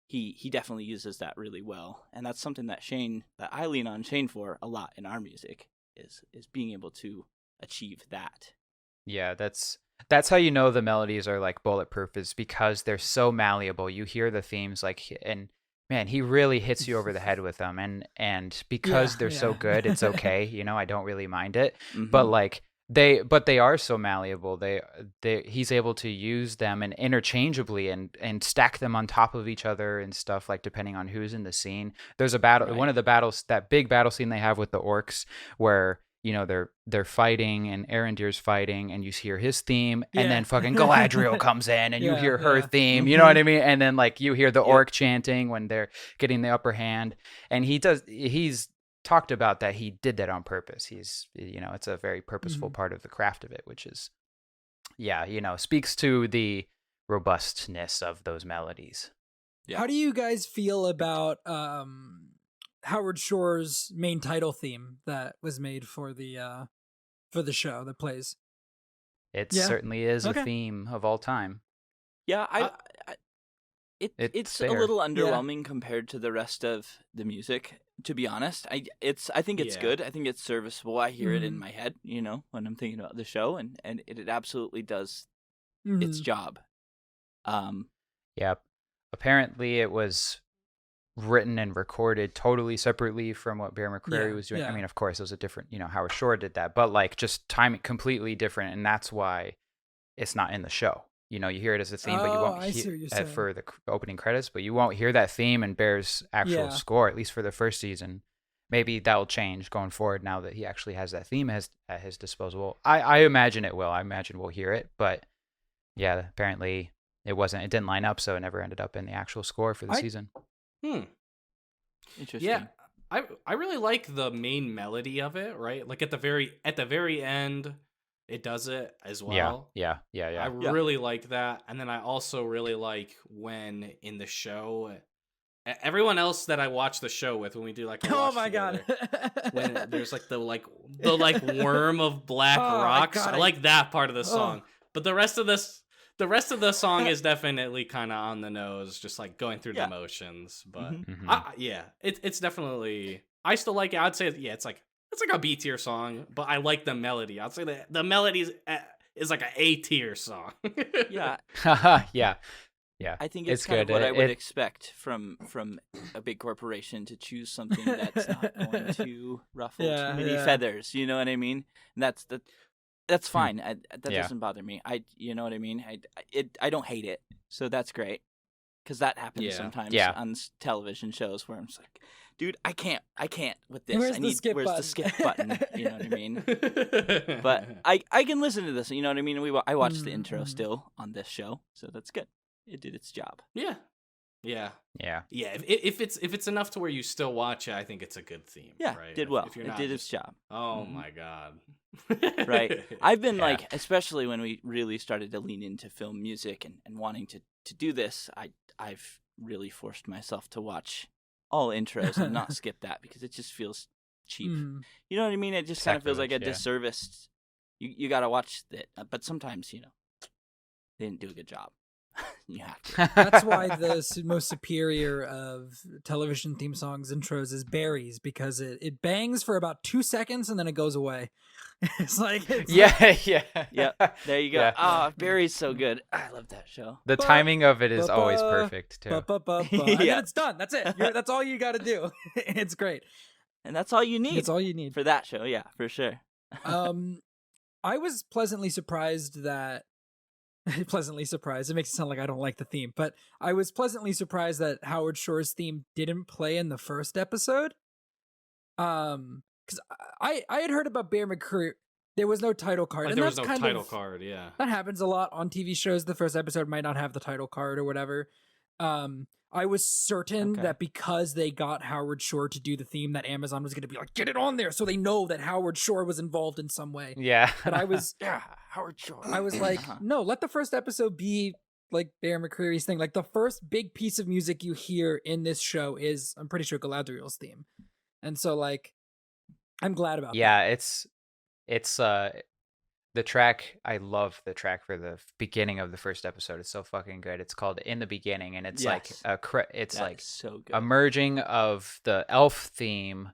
he definitely uses that really well. And that's something that I lean on Shane for a lot in our music, is being able to achieve that. Yeah, that's how you know the melodies are like bulletproof, is because they're so malleable. You hear the themes and man, he really hits you over the head with them, and because they're so good, it's okay. I don't really mind it. But like they are so malleable. He's able to use them and interchangeably and stack them on top of each other and stuff, like depending on who's in the scene. There's a battle, one of the battles, that big battle scene they have with the orcs, where they're fighting and Arendir's fighting, and you hear his theme, and then fucking Galadriel comes in, and you hear her theme. You know what I mean? And then like you hear the orc chanting when they're getting the upper hand, and he's talked about that he did that on purpose. It's a very purposeful part of the craft of it, which is speaks to the robustness of those melodies. How do you guys feel about Howard Shore's main title theme that was made for the show that plays? It certainly is a theme of all time. Yeah, it's a little underwhelming compared to the rest of the music, to be honest. I think it's good. I think it's serviceable. I hear it in my head, when I'm thinking about the show, and it absolutely does its job. Apparently it was written and recorded totally separately from what Bear McCreary was doing. I mean, of course, it was a different, Howard Shore did that, but like just timing completely different, and that's why it's not in the show. You know, you hear it as a theme, but you Oh, won't I see hear what you're it saying. for the opening credits, but you won't hear that theme in Bear's actual Yeah. score, at least for the first season. Maybe that will change going forward now that he actually has that theme at his disposal. I imagine it will. I imagine we'll hear it, but yeah, apparently it didn't line up, so it never ended up in the actual score for the season. Interesting. Yeah, I really like the main melody of it, right? Like at the very end, it does it as well. Yeah. I really like that, and then I also really like when in the show, everyone else that I watch the show with, when we do like a Oh watch my together, god. when there's like the worm of black Oh, rocks. God, I like that part of the Oh. song, but the rest of the song is definitely kind of on the nose, just like going through the motions. But it's definitely, I still like it. I'd say it's like a B tier song, but I like the melody. I'd say that the melody is like an A tier song. Yeah. Yeah. I think it's kind of what I would expect from a big corporation, to choose something that's not going to ruffle too many feathers. You know what I mean? And that's fine. That doesn't bother me. You know what I mean? I don't hate it, so that's great. Because that happens sometimes on television shows where I'm just like, dude, I can't with this. Where's the skip button? You know what I mean? But I can listen to this. You know what I mean? I watched the intro still on this show, so that's good. It did its job. Yeah. If it's enough to where you still watch it, I think it's a good theme. Yeah, right? did well. If you're It not did its job. Oh my god. Right. I've been like, especially when we really started to lean into film music and wanting to do this, I've really forced myself to watch all intros and not skip that, because it just feels cheap. You know what I mean? It just kind of feels like a disservice. You got to watch it, but sometimes, they didn't do a good job. You have to. That's why the most superior of television theme songs intros is Barry's, because it bangs for about 2 seconds and then it goes away. Yeah. There you go. Yeah. Barry's so good. I love that show. The timing of it is always perfect too. And then it's done. That's it. That's all you got to do. It's great. And that's all you need. It's all you need for that show. Yeah, for sure. I was pleasantly surprised that. Pleasantly surprised. It makes it sound like I don't like the theme, but I was pleasantly surprised that Howard Shore's theme didn't play in the first episode. Because I had heard about Bear McCreary. There was no title card. Like, and there was that's no kind title of, card, yeah. That happens a lot on TV shows. The first episode might not have the title card or whatever. I was certain that because they got Howard Shore to do the theme, that Amazon was going to be like, get it on there, so they know that Howard Shore was involved in some way. Yeah. But I was Howard Shore. I was like, no, let the first episode be like Bear McCreary's thing. Like, the first big piece of music you hear in this show is, I'm pretty sure, Galadriel's theme. And so, like, I'm glad about that. Yeah, it's the track. I love the track for the beginning of the first episode. It's so fucking good. It's called "In the Beginning," and it's like it's like so good. a merging of the elf theme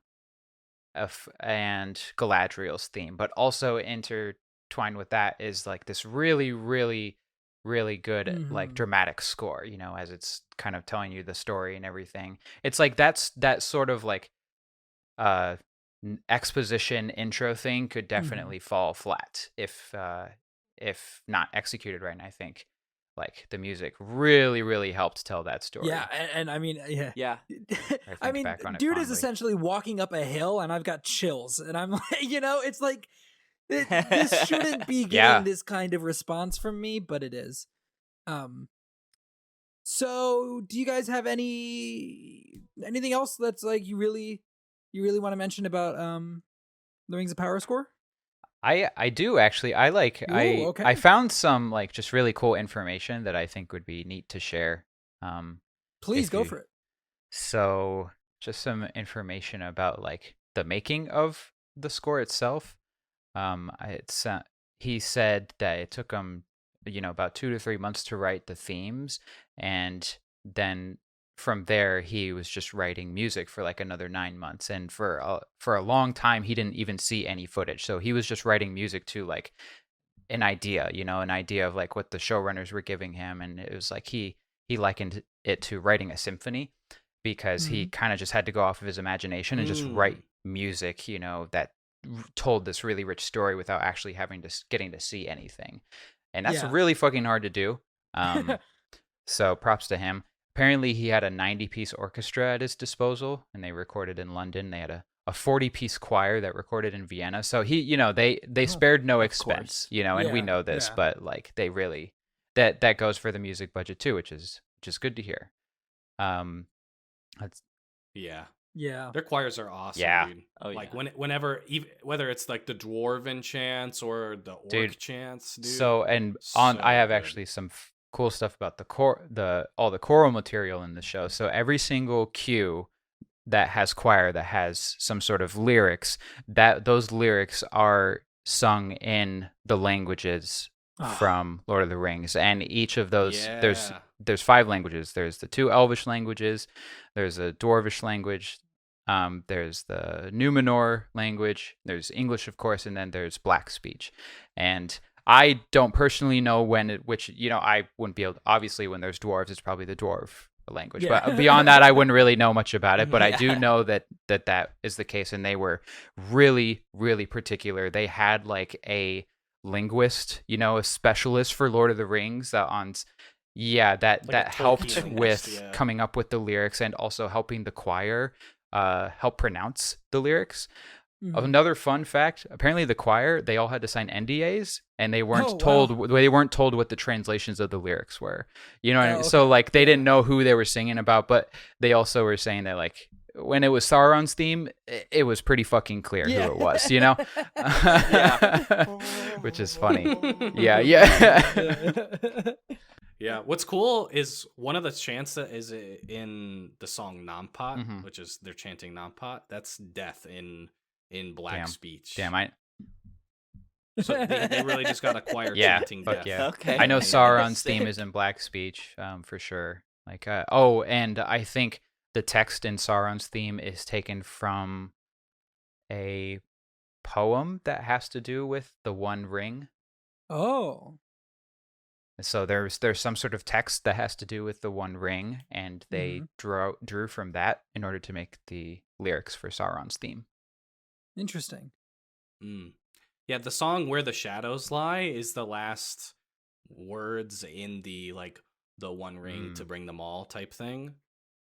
and Galadriel's theme, but also intertwined with that is like this really, really, really good like dramatic score. As it's kind of telling you the story and everything. It's like that sort of like exposition intro thing could definitely fall flat if not executed right. And I think like the music really helped tell that story. Yeah, and I mean, yeah. I mean, dude is essentially walking up a hill, and I've got chills, and I'm like, it's like this shouldn't be getting this kind of response from me, but it is. So, do you guys have anything else that's like you really want to mention about the Rings of Power score? I do actually. I found some like just really cool information that I think would be neat to share. Please go for it. So, just some information about like the making of the score itself. He said that it took him, about 2 to 3 months to write the themes, and then from there he was just writing music for like another 9 months, and for a long time he didn't even see any footage, so he was just writing music to like an idea of like what the showrunners were giving him, and it was like he likened it to writing a symphony, because he kind of just had to go off of his imagination and just write music that told this really rich story without actually getting to see anything. and that's Yeah. really fucking hard to do. So props to him. Apparently, he had a 90-piece orchestra at his disposal, and they recorded in London. They had a 40-piece choir that recorded in Vienna. So he, they spared no of expense, course. and we Yeah, know this, yeah. but like they really that goes for the music budget too, which is good to hear. That's Yeah. Yeah. Their choirs are awesome, Yeah. dude. Oh, like yeah. whenever, whether it's like the dwarven chants or the orc Dude, chants, dude. so and so I have good. actually some cool stuff about all the choral material in the show. So every single cue that has choir that has some sort of lyrics, that those lyrics are sung in the languages from Lord of the Rings, and each of those there's 5 languages. There's the 2 Elvish languages, there's a Dwarvish language, there's the Numenor language, there's English, of course, and then there's Black speech. And I don't personally know which I wouldn't be able to, obviously when there's dwarves, it's probably the dwarf language. Yeah. But beyond that, I wouldn't really know much about it. But I do Yeah. know that is the case, and they were really, really particular. They had like a linguist, a specialist for Lord of the Rings that Like a helped Tolkien with linguist, yeah. coming up with the lyrics and also helping the choir help pronounce the lyrics. Mhm. Another fun fact, apparently the choir, they all had to sign NDAs, and they weren't Oh, wow. told what the translations of the lyrics were. You know what I mean? Oh, So okay. like they didn't know who they were singing about, but they also were saying that like when it was Sauron's theme, it was pretty fucking clear who it was, Yeah. Which is funny. Yeah. Yeah, what's cool is one of the chants that is in the song Nampot, Mhm. which is they're chanting Nampot. That's death in Black Damn. speech. Damn, So they really just got a choir Yeah, chanting fuck death. yeah. Okay. I know Yeah, Sauron's theme sick. is in Black speech, for sure. Like, and I think the text in Sauron's theme is taken from a poem that has to do with the One Ring. Oh. So there's some sort of text that has to do with the One Ring, and they drew from that in order to make the lyrics for Sauron's theme. Interesting. Mm. Yeah, the song "Where the Shadows Lie" is the last words in the One Ring to bring them all type thing.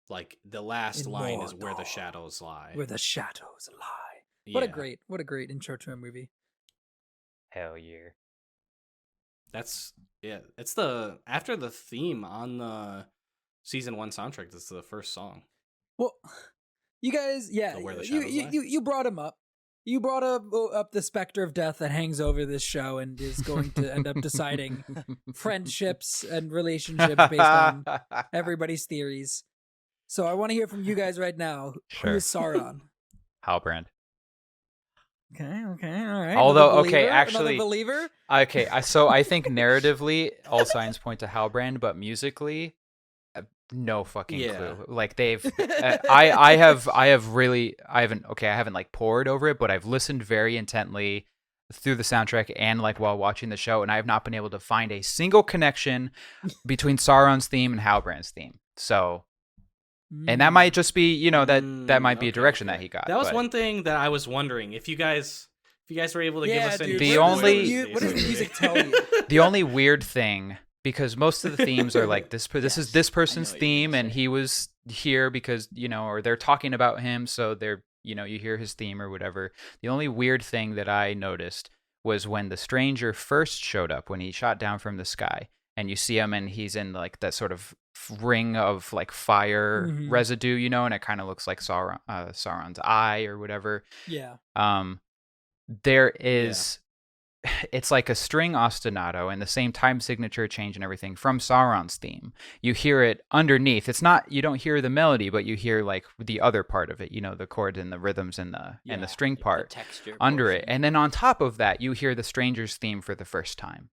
Like the last In line is "Where the Mordor, shadows lie." Where the shadows lie. Yeah. What a great intro to a movie. Hell yeah. It's after the theme on the season 1 soundtrack. That's the first song. Well, you guys, yeah, So Where the you, Shadows you, Lie? you brought him up. You brought up the specter of death that hangs over this show and is going to end up deciding friendships and relationships based on everybody's theories. So I want to hear from you guys right now. Sure. Who is Sauron? Halbrand. Okay, all right. Although, Another okay, believer? actually- Another believer? Okay, so I think narratively, all signs point to Halbrand, but musically, no fucking Yeah. clue. Like they've, I haven't like pored over it, but I've listened very intently through the soundtrack and like while watching the show, and I have not been able to find a single connection between Sauron's theme and Halbrand's theme. So, and that might just be, that might be a direction that he got. That was but- one thing that I was wondering if you guys were able to give Yeah, us any. dude. The what only- does the music tell you? The only weird thing, because most of the themes are like this is this person's what you're theme, gonna and say. he was here because or they're talking about him, so they're you hear his theme or whatever. The only weird thing that I noticed was when the stranger first showed up, when he shot down from the sky, and you see him, and he's in like that sort of ring of like fire Mhm. residue, and it kind of looks like Sauron's eye or whatever. Yeah. There is it's like a string ostinato and the same time signature change and everything from Sauron's theme. You hear it underneath. It's not, you don't hear the melody, but you hear like the other part of it, the chords and the rhythms and the string like part the texture under it. portion. And then on top of that, you hear the stranger's theme for the first time.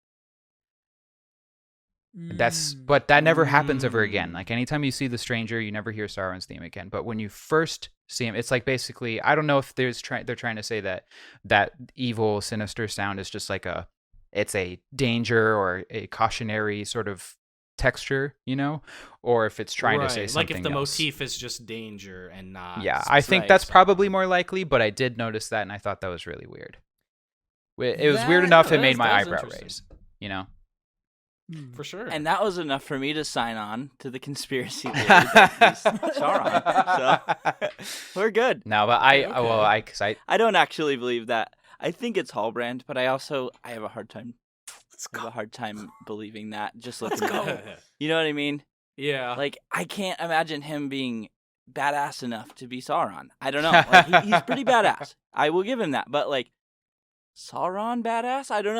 But that never happens ever again. Like anytime you see the stranger, you never hear Sauron's theme again. But when you first see him, it's like basically, I don't know if they're trying to say that evil, sinister sound is just like it's a danger or a cautionary sort of texture, or if it's trying to say something like if the else. motif is just danger and not. Yeah, I think Right. that's probably more likely. But I did notice that, and I thought that was really weird. It was weird That- enough; it that made is- my that is eyebrow interesting. raise. For sure. And that was enough for me to sign on to the conspiracy theory that he's Sauron. So we're good. No, but I don't actually believe that. I think it's Hallbrand, but I have a hard time. Believing that. Just looking at him. You know what I mean? Yeah. Like, I can't imagine him being badass enough to be Sauron. I don't know. Like, he's pretty badass. I will give him that. But like, Sauron badass? I don't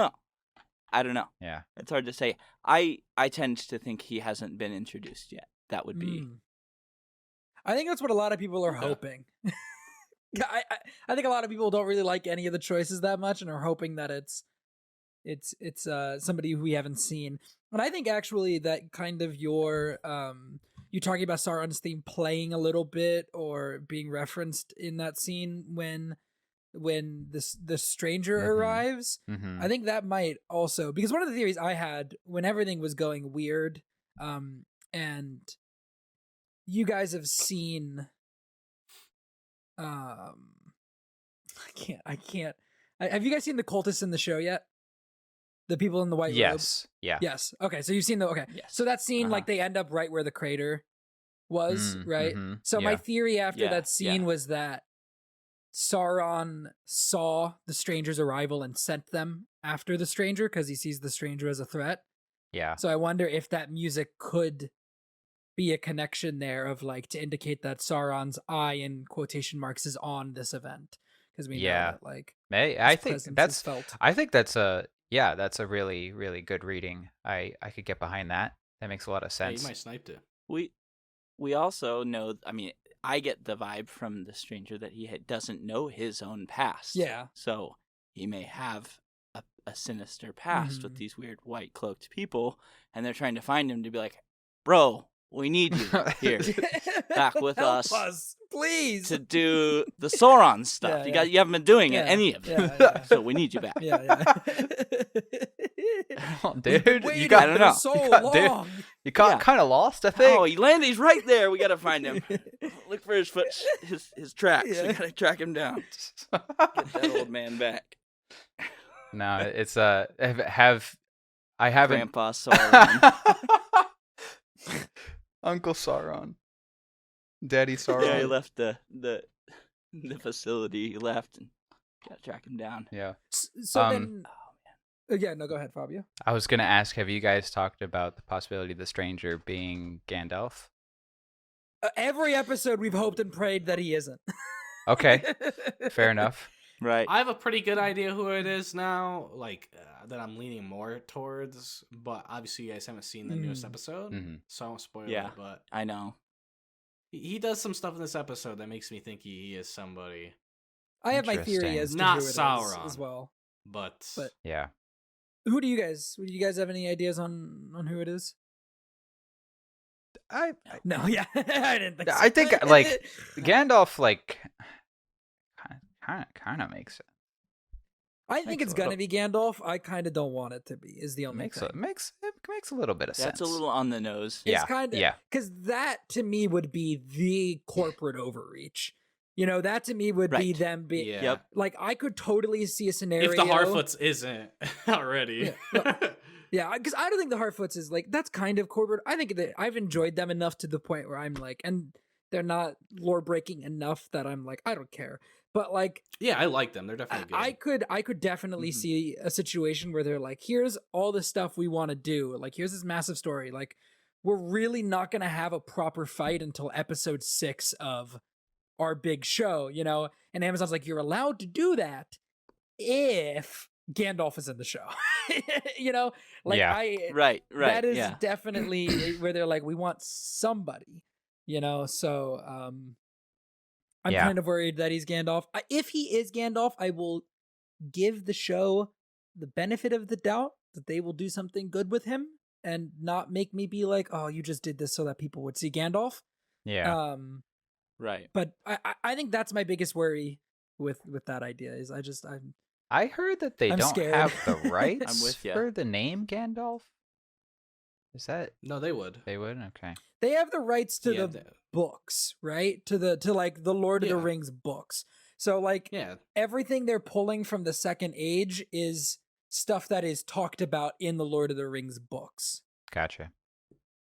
know. Yeah. It's hard to say. I tend to think he hasn't been introduced yet. That would be. I think that's what a lot of people are Yeah. hoping. I think a lot of people don't really like any of the choices that much and are hoping that it's somebody who we haven't seen. And I think actually that kind of you talking about Sauron's theme playing a little bit or being referenced in that scene when the stranger arrives, I think that might also, because one of the theories I had when everything was going weird, and you guys have seen, I can't. Have you guys seen the cultists in the show yet? The people in the white robes? Yes. Yeah. Yes. Okay, so you've seen okay. Yes. So that scene, like they end up right where the crater was, right? So my theory after that scene was that Sauron saw the stranger's arrival and sent them after the stranger because he sees the stranger as a threat. Yeah. So I wonder if that music could be a connection there of like to indicate that Sauron's eye in quotation marks is on this event because we know that like I think presence that's is felt. I think that's a really, really good reading. I could get behind that. That makes a lot of Yeah, sense. you might sniped it. We also know. I mean, I get the vibe from the stranger that he doesn't know his own past. Yeah. So he may have a sinister past with these weird white cloaked people, and they're trying to find him to be like, bro, we need you here, back with Help us, please, to do the Sauron stuff. Yeah, You haven't been doing any of it, so we need you back. Oh, dude, you I don't know. So long. You got kind of lost, I think. Oh, he's right there. We gotta find him. Look for his his tracks. We gotta track him down. Get that old man back. No, it's I haven't. Grandpa Sauron. Uncle Sauron. Daddy Sauron. Yeah, he left the facility. He left and gotta track him down. Yeah. So then, yeah, no, go ahead, Fabio. I was gonna ask, have you guys talked about the possibility of the stranger being Gandalf? Every episode we've hoped and prayed that he isn't. Okay, fair enough. Right. I have a pretty good idea who it is now, like that I'm leaning more towards. But obviously, you guys haven't seen the newest episode, so I won't spoil it. But I know he does some stuff in this episode that makes me think he is somebody. I have my theory as to not who it is Sauron as well. But yeah. Who do you guys have any ideas on who it is? No, yeah, I didn't think so. I think like Gandalf like kind of makes it. I think it's gonna be Gandalf. I kind of don't want it to be. Is the only thing. It makes a little bit of sense. That's a little on the nose. It's kind of because that to me would be the corporate overreach. You know, that to me would be them being like I could totally see a scenario if the Harfoots isn't already. Yeah, because I don't think the Harfoots is like that's kind of corporate. I think that I've enjoyed them enough to the point where I'm like, and they're not lore breaking enough that I'm like, I don't care. But like, yeah, I like them. They're definitely good. I could definitely see a situation where they're like, here's all the stuff we want to do. Like, here's this massive story. Like, we're really not gonna have a proper fight until episode 6 of our big show, you know? And Amazon's like, you're allowed to do that if Gandalf is in the show. You know? Like right. That is definitely where they're like, we want somebody, you know? So I'm kind of worried that he's Gandalf. If he is Gandalf, I will give the show the benefit of the doubt that they will do something good with him and not make me be like, oh, you just did this so that people would see Gandalf. Yeah. Right. But I think that's my biggest worry with that idea is I heard that they don't scared. have the rights I'm with ya. for the name Gandalf. Is that No, they would. They would? Okay. They have the rights to the books, right? To like the Lord of the Rings books. So like everything they're pulling from the Second Age is stuff that is talked about in the Lord of the Rings books. Gotcha.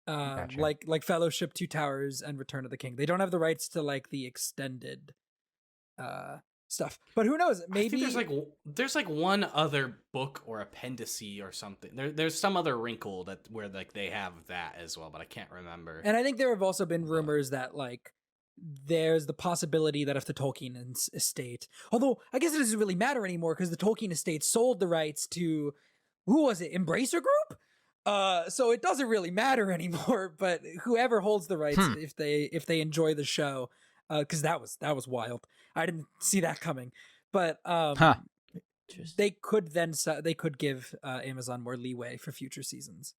Gotcha. Like Fellowship, Two Towers, and Return of the King. They don't have the rights to like the extended stuff. But who knows? Maybe I think there's like one other book or appendice or something. There's some other wrinkle where like they have that as well, but I can't remember. And I think there have also been rumors that like there's the possibility that if the Tolkien estate, although I guess it doesn't really matter anymore because the Tolkien estate sold the rights to, who was it, Embracer Group? So it doesn't really matter anymore. But whoever holds the rights, if they enjoy the show, because that was wild. I didn't see that coming. But they could give Amazon more leeway for future seasons.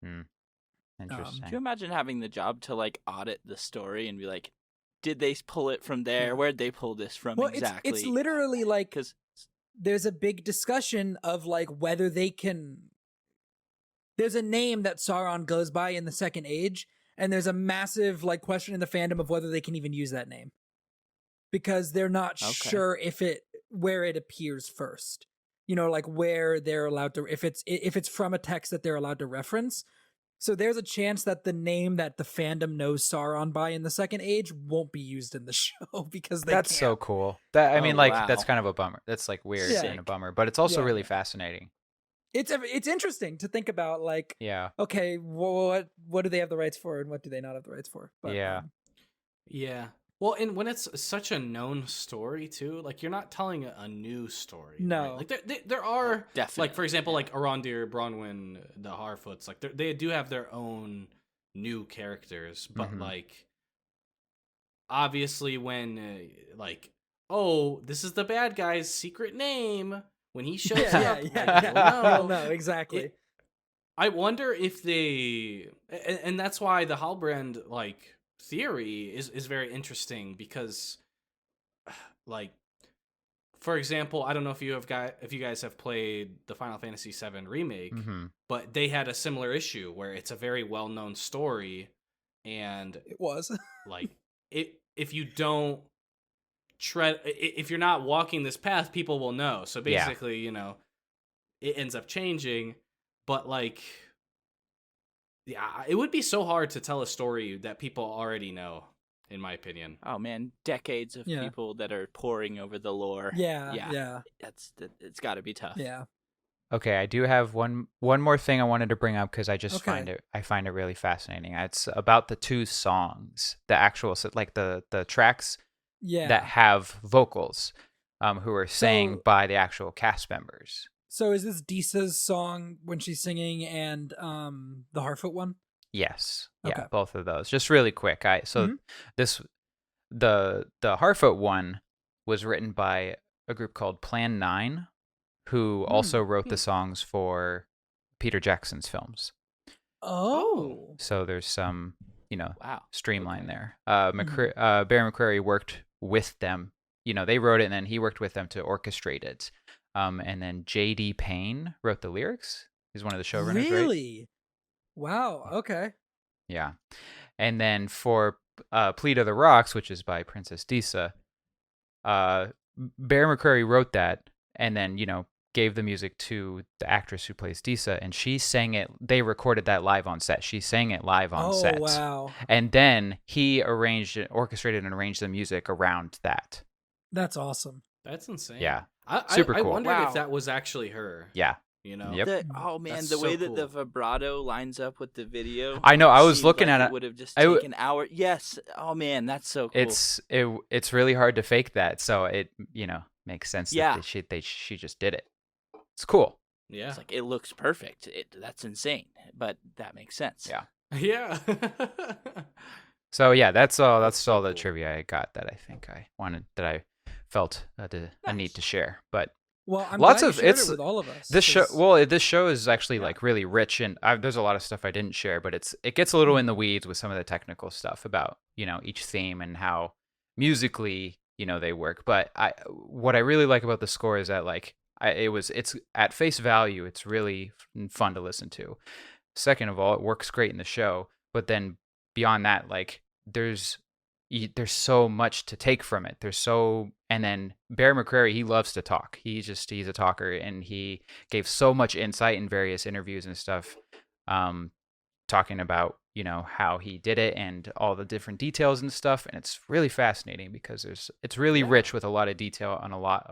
Interesting. Can you imagine having the job to like audit the story and be like, did they pull it from there? Where'd they pull this from exactly? It's literally like, because there's a big discussion of like whether they can. There's a name that Sauron goes by in the Second Age, and there's a massive like question in the fandom of whether they can even use that name because they're not sure where it appears first. You know, like where they're allowed to, if it's from a text that they're allowed to reference. So there's a chance that the name that the fandom knows Sauron by in the Second Age won't be used in the show because that's can't. So cool. That I mean, like wow. that's kind of a bummer. That's like weird Yeah. and a bummer, but it's also really fascinating. It's interesting to think about. Like, okay, what do they have the rights for, and what do they not have the rights for? But, yeah. Well, and when it's such a known story too, like you're not telling a new story. No, right? Like there are definitely, like for example, like Arondir, Bronwyn, the Harfoots, like they do have their own new characters, but like obviously when like this is the bad guy's secret name when he shows up, no, exactly. I wonder if they, and that's why the Halbrand like theory is very interesting because like for example, I don't know if you guys have played the Final Fantasy VII remake, but they had a similar issue where it's a very well-known story and it was like if you don't if you're not walking this path, people will know. So basically, you know, it ends up changing, but like it would be so hard to tell a story that people already know, in my opinion. Oh man, decades of people that are poring over the lore. Yeah. It's got to be tough. Yeah. Okay, I do have one more thing I wanted to bring up because I just find it really fascinating. It's about the two songs, the actual like the tracks that have vocals, who are sang by the actual cast members. So is this Disa's song when she's singing and the Harfoot one? Yes. Yeah, both of those. Just really quick. The Harfoot one was written by a group called Plan 9, who also wrote the songs for Peter Jackson's films. Oh. So there's some, streamline there. Barry McCreary worked with them. They wrote it and then he worked with them to orchestrate it. And then J.D. Payne wrote the lyrics. He's one of the showrunners, Really? Right? Wow. Okay. Yeah. And then for Plead of the Rocks, which is by Princess Disa, Barry McCreary wrote that and then, gave the music to the actress who plays Disa, and she sang it. They recorded that live on set. She sang it live on set. Oh, wow. And then he orchestrated and arranged the music around that. That's awesome. That's insane. Yeah. Super cool. I wondered Wow. if that was actually her. Yeah. Yep. Oh man, That's the way so that the vibrato lines up with the video. I know. I was looking at it. Would have just taken hours. Yes. Oh man, that's so cool. It's really hard to fake that. So it makes sense that she just did it. It's cool. Yeah. It's like it looks perfect. That's insane, but that makes sense. Yeah. Yeah. So yeah, that's all the trivia I got that I think I felt a need to share. But I'm glad you shared it with all of us. This show is actually like really rich, and there's a lot of stuff I didn't share, but it gets a little in the weeds with some of the technical stuff about each theme and how musically they work. But what I really like about the score is that like it's at face value, it's really fun to listen to. Second of all, it works great in the show, but then beyond that, like there's there's so much to take from it. And then Bear McCreary, he loves to talk. He's a talker, and he gave so much insight in various interviews and stuff, talking about, how he did it and all the different details and stuff. And it's really fascinating because it's really rich with a lot of detail and a lot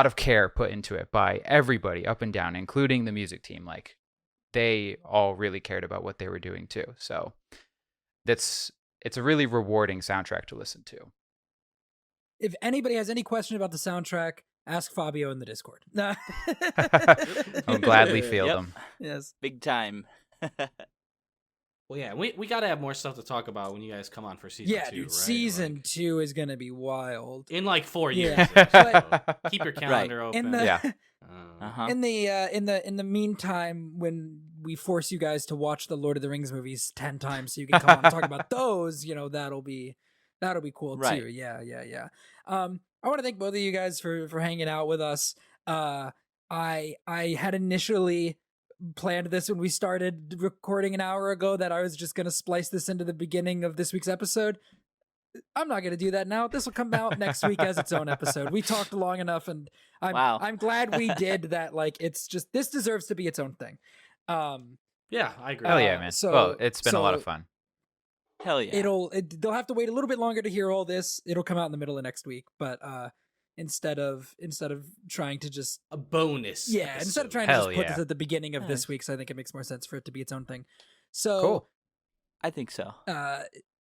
of care put into it by everybody up and down, including the music team. Like, they all really cared about what they were doing too. So it's a really rewarding soundtrack to listen to. If anybody has any question about the soundtrack, ask Fabio in the Discord. I'll gladly field Yep. them. Yes. Big time. Well, yeah, we got to have more stuff to talk about when you guys come on for season 2, Yeah, dude. right? Season 2 is gonna be wild. In like 4 years. Yeah. So keep your calendar open. In the Yeah. Uh-huh. in the meantime, when we force you guys to watch the Lord of the Rings movies 10 times, so you can come on and talk about those, that'll be cool Right. too. Yeah. I want to thank both of you guys for hanging out with us. I had initially planned this when we started recording an hour ago that I was just gonna splice this into the beginning of this week's episode. I'm not gonna do that now. This will come out next week as its own episode. We talked long enough, and I'm glad we did that. Like, it's just, this deserves to be its own thing. Yeah, I agree. Hell yeah, man. So- it's been a lot of fun. Hell yeah. They'll have to wait a little bit longer to hear all this. It'll come out in the middle of next week, but instead of trying to just A bonus. instead of episode. trying to Hell just put yeah. this at the beginning of Nice. this week's, I think it makes more sense for it to be its own thing. So Cool. I think so.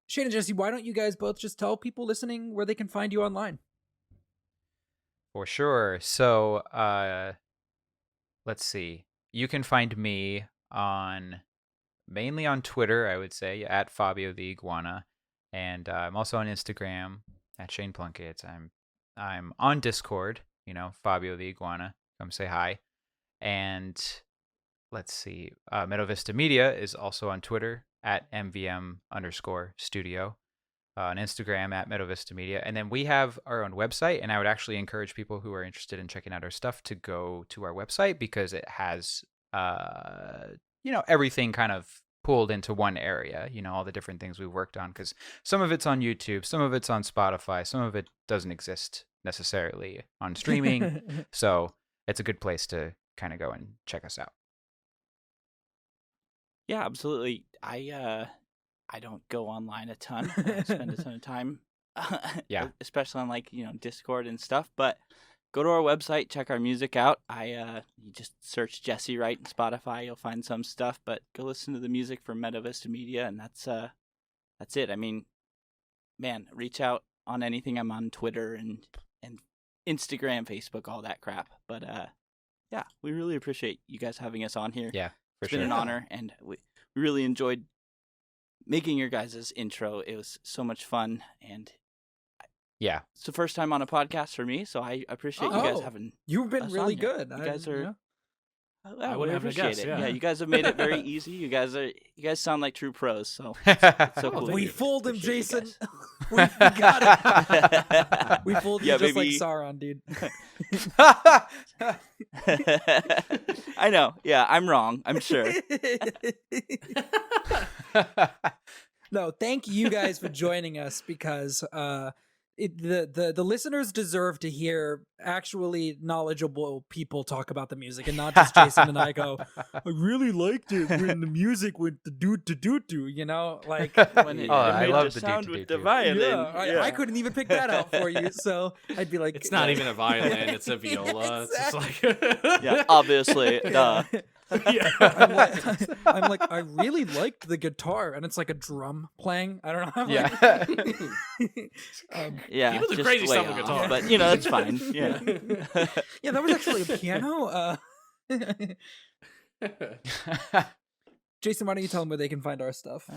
Shane and Jesse, why don't you guys both just tell people listening where they can find you online? For sure. So, let's see. You can find me mainly on Twitter, I would say, at Fabio the Iguana, and I'm also on Instagram at Shane Plunkett. I'm on Discord, Fabio the Iguana. Come say hi. And let's see. Meadow Vista Media is also on Twitter at MVM_studio. On Instagram at Meadow Vista Media. And then we have our own website, and I would actually encourage people who are interested in checking out our stuff to go to our website, because it has everything kind of pooled into one area, all the different things we've worked on, because some of it's on YouTube, some of it's on Spotify, some of it doesn't exist necessarily on streaming. So it's a good place to kind of go and check us out. Yeah, absolutely. I don't go online a ton. I don't spend a ton of time. Yeah. Especially on Discord and stuff. But go to our website, check our music out. You just search Jesse Wright in Spotify, you'll find some stuff. But go listen to the music from Meadow Vista Media, and that's it. I mean, man, reach out on anything. I'm on Twitter and Instagram, Facebook, all that crap. But yeah, we really appreciate you guys having us on here. Yeah, for It's sure. been an honor, and we really enjoyed making your guys' intro. It was so much fun, and Yeah. it's the first time on a podcast for me, so I appreciate you guys Oh. having. You've been us really on here. good. You guys are. I wouldn't have appreciate guessed, it. yeah. You guys have made it very easy. You guys sound like true pros. So so Oh, cool. thank We you. fold him, Appreciate you Jason. guys. we got it. We fold Yeah, you just maybe- like Sauron, dude. I know. Yeah, I'm wrong. I'm sure. No, thank you guys for joining us, because the listeners deserve to hear actually knowledgeable people talk about the music, and not just Jason and I go, I really liked it when the music went the doot to doot to, like When it, Oh, it I made love the the sound doo-doo-doo. with the violin. yeah, I couldn't even pick that out for you, so I'd be like, It's not even a violin, it's a viola. It's just like Yeah, obviously. Duh. Yeah. I'm like, I really liked the guitar, and it's like a drum playing. I don't know. I'm Yeah. Yeah, People do just crazy way stuff with off, guitar. but that's fine. Yeah. Yeah, that was actually a piano. Jason, why don't you tell them where they can find our stuff?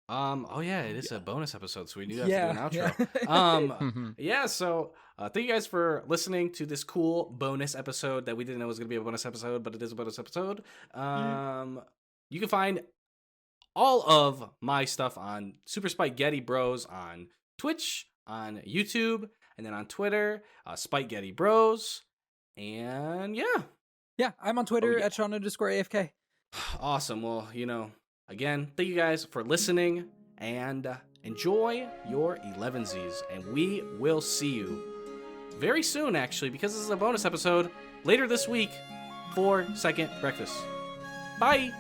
Oh yeah, it is a bonus episode, so we do have Yeah, to do an outro. yeah. Yeah, so thank you guys for listening to this cool bonus episode that we didn't know was going to be a bonus episode, but it is a bonus episode. You can find all of my stuff on Super SpikeGhetti Bros on Twitch, on YouTube, and then on Twitter, SpikeGhetti Bros. And Yeah, I'm on Twitter yeah. at Sean_AFK. awesome. Well, again, thank you guys for listening, and enjoy your 11sies, and we will see you very soon, actually, because this is a bonus episode later this week for Second Breakfast. Bye!